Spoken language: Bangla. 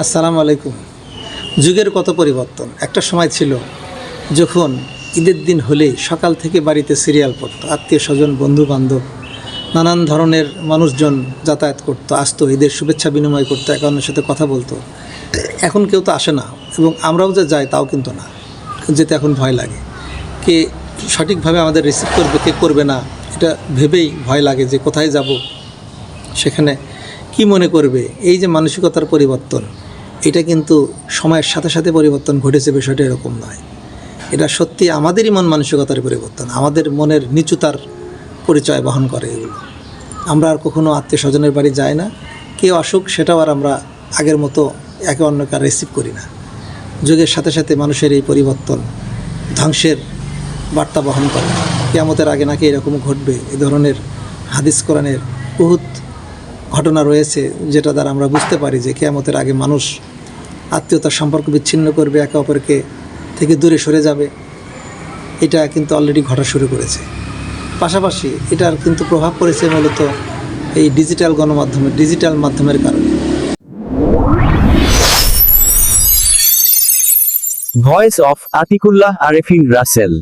আসসালামু আলাইকুম। যুগের কত পরিবর্তন। একটা সময় ছিল যখন ঈদের দিন হলেই সকাল থেকে বাড়িতে সিরিয়াল পড়তো, আত্মীয় স্বজন, বন্ধু বান্ধব, নানান ধরনের মানুষজন যাতায়াত করতো, আসতো, ঈদের শুভেচ্ছা বিনিময় করতো, একে অন্যের সাথে কথা বলতো। এখন কেউ তো আসে না, এবং আমরাও যে যাই তাও কিন্তু না, যেতে এখন ভয় লাগে। কে সঠিকভাবে আমাদের রিসিভ করবে, কে করবে না, এটা ভেবেই ভয় লাগে যে কোথায় যাব, সেখানে কি মনে করবে। এই যে মানসিকতার পরিবর্তন, এটা কিন্তু সময়ের সাথে সাথে পরিবর্তন ঘটেছে, বিষয়টা এরকম নয়। এটা সত্যি আমাদেরই মন মানসিকতার পরিবর্তন, আমাদের মনের নিচুতার পরিচয় বহন করে এগুলো। আমরা আর কখনো আত্মীয় স্বজনের বাড়ি যাই না, কেউ আসুক সেটাও আর আমরা আগের মতো একে অন্যকে রিসিভ করি না। যুগের সাথে সাথে মানুষের এই পরিবর্তন ধ্বংসের বার্তা বহন করে। কিয়ামতের আগে নাকি এরকম ঘটবে, এ ধরনের হাদিস কোরআনের বহুত ঘটনা রয়েছে, যেটা দ্বারা আমরা বুঝতে পারি যে কিয়ামতের আগে মানুষ আত্মীয়তার সম্পর্ক বিচ্ছিন্ন করবে, একে অপরকে থেকে দূরে সরে যাবে। এটা কিন্তু অলরেডি ঘটা শুরু করেছে। পাশাপাশি এটার কিন্তু প্রভাব পড়েছে মূলত এই ডিজিটাল গণমাধ্যমের, ডিজিটাল মাধ্যমের কারণে। Voice of Atikullah Arefin Rasel.